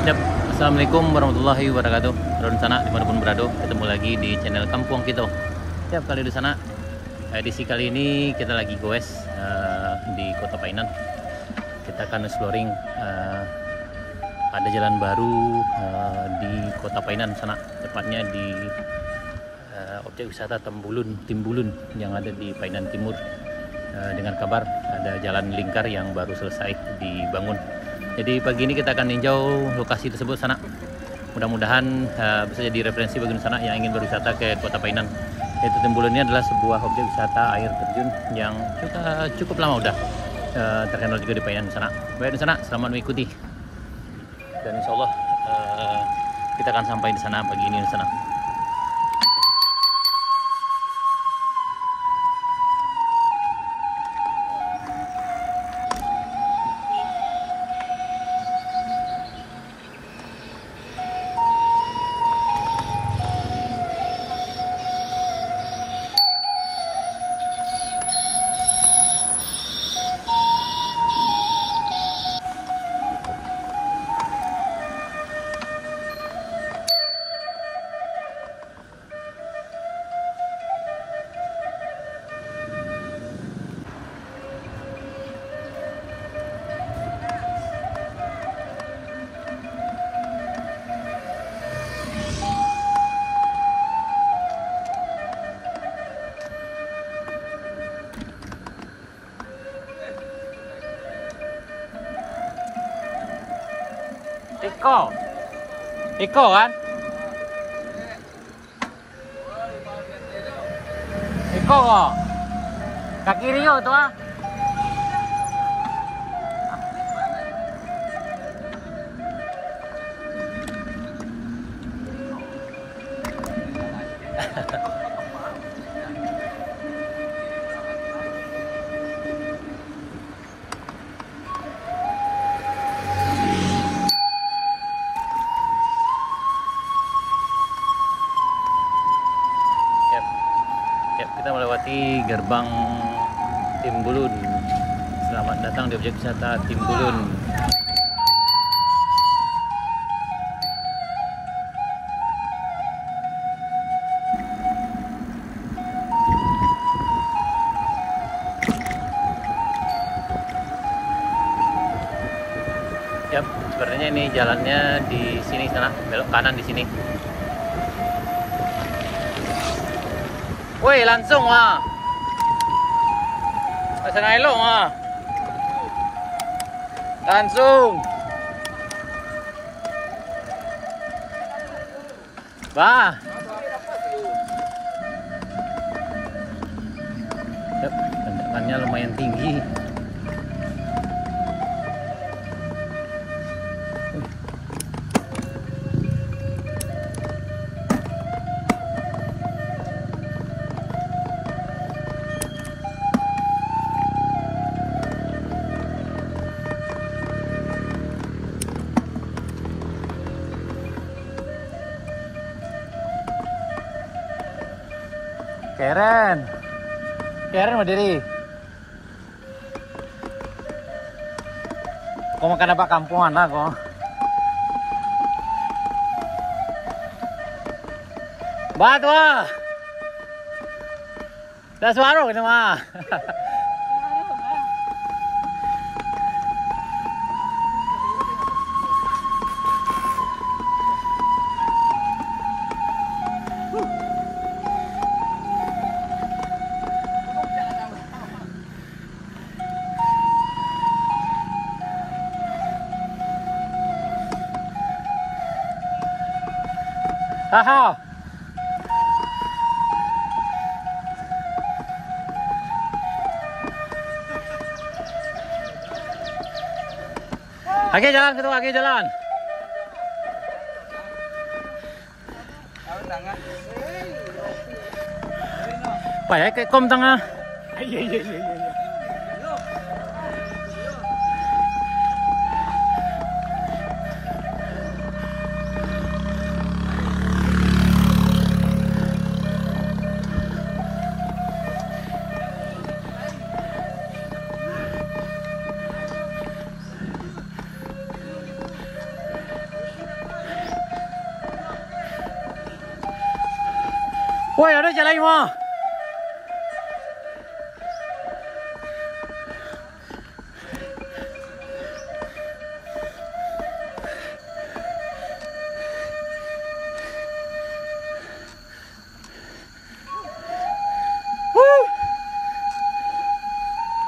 Yap, Assalamualaikum warahmatullahi wabarakatuh. Di sana dimanapun berada, ketemu lagi di channel Kampung Kita. Yap, kali di sana edisi kali ini kita lagi goes di Kota Painan. Kita akan exploring ada jalan baru di Kota Painan sana, tepatnya di objek wisata Timbulun yang ada di Painan Timur. Dengan kabar ada jalan lingkar yang baru selesai dibangun. Jadi pagi ini kita akan ninjau lokasi tersebut sana. Mudah-mudahan bisa jadi referensi bagi sana yang ingin berwisata ke Kota Painan. Yaitu Timbulun ini adalah sebuah objek wisata air terjun yang cukup lama udah terkenal juga di Painan sana. Baik di sana, selamat mengikuti. Dan insya Allah kita akan sampai di sana pagi ini di sana. Iko kan? Iko kok? Kaki Rio tuh ah. Kita melewati gerbang Timbulun. Selamat datang di objek wisata Timbulun. Yap, sepertinya ini jalannya di sini sana, belok kanan di sini. Woi, langsung ah. Pasang elok ah. Langsung. Bah. Tandakannya lumayan tinggi. Keren berdiri. Kau makan apa kampungan lah kau? Batu ah. Dah suara ini mah. Haha. Lagi jalan ketua, lagi jalan. Pak ya ke kom tengah. Iya. Woi, ada jalan mau.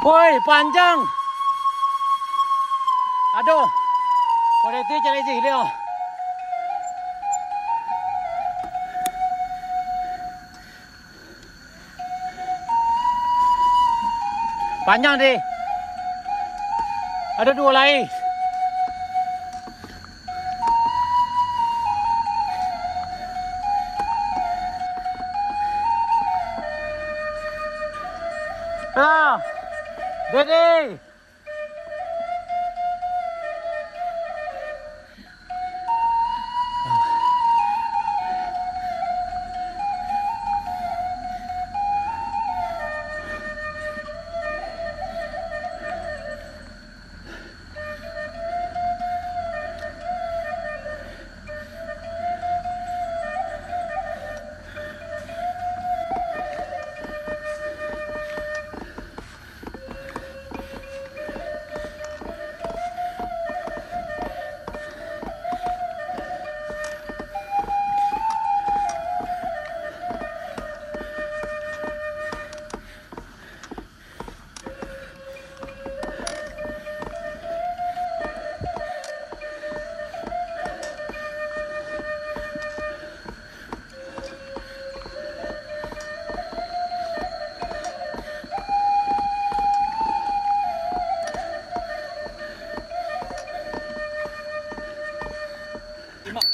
Woi, panjang. Aduh. Pada itu jalan sih dia. Panjang deh. Ada dua lagi. Ah, Dede.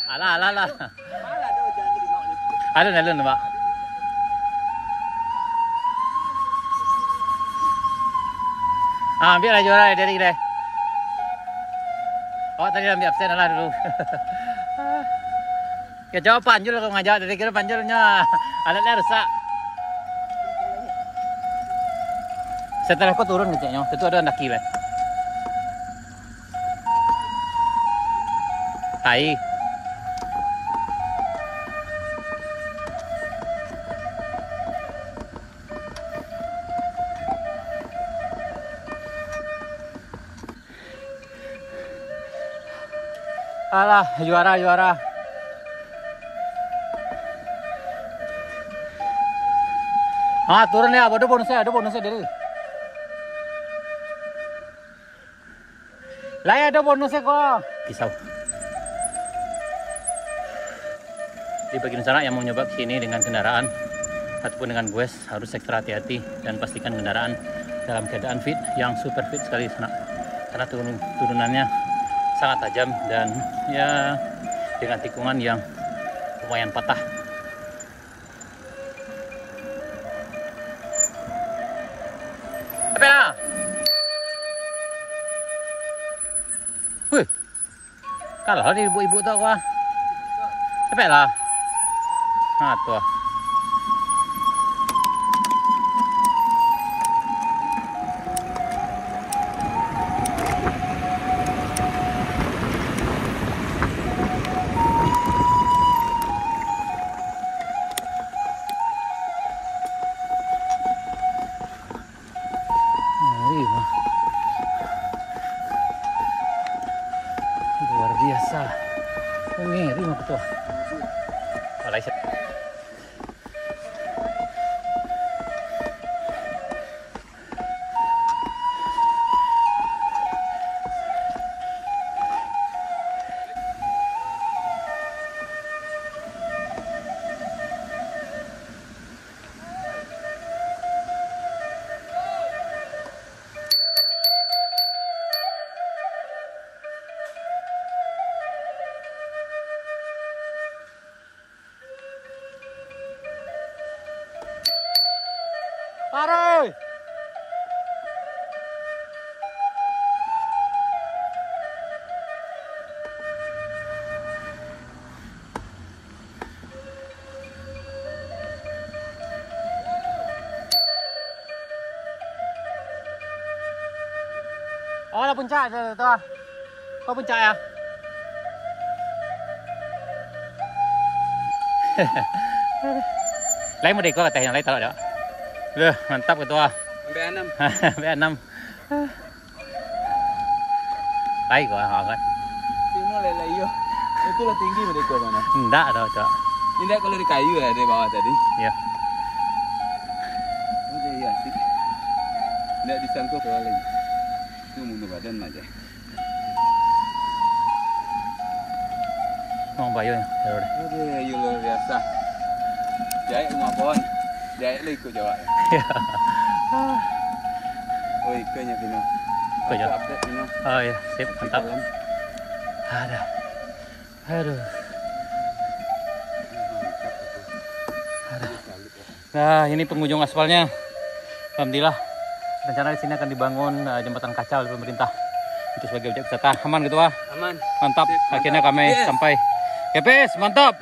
Alah. Alun, Pak. Ambil lah juara dari kita. Oh, tadi ambil absen lah dulu. Ya jawab panjul kalau ngajak dari kira panjulnya alatnya rusak. Setelah aku turun kayaknya, itu ada ndaki lah. Hai. Alah, juara. Ah, turun ya, ada bonusnya dari. Lah ya, ada bonusnya kok. Pisau. Di bagian sana yang mau nyoba sini dengan kendaraan ataupun dengan goes harus ekstra hati-hati dan pastikan kendaraan dalam keadaan fit, yang super fit sekali sana. Karena turunannya sangat tajam dan ya dengan tikungan yang lumayan patah. Apa lah? Wih, kalah di ibu-ibu tau kah? Apa lah? Nah tuh. Luar biasa. Ngeri mah tuh. Malaysia. Paroi. Oh, là puncak tuh. Kok puncak ya? Lấy một đi có teh yang lấy taruh dah. Mantap ketua. Sampai 6. Sampai 6. Baik gua kan. Tinggi lelai yo. Itulah tinggi mereka mana. Enggak ada, Cok. Ini kalau di kayu ya dari bawah tadi. Iya. Oh iya sih. Nggak disangkut ke lagi. Itu mundur badan aja. Mau bayunya. Oh iya luar biasa. Jahit rumah pohon. Jahit lo ikut Jawa ya. Iya. Oh ikutnya Pino. Ikut ya. Update Pino. Oh iya, sip, mantap. Ada. Aduh. Nah, ini pengunjung aspalnya. Alhamdulillah. Rencana di sini akan dibangun jembatan kaca oleh pemerintah. Itu sebagai objek wisata. Aman gitu, Wah. Aman. Mantap. Sip, Akhirnya mantap. kami Yes. sampai. Kepes, mantap.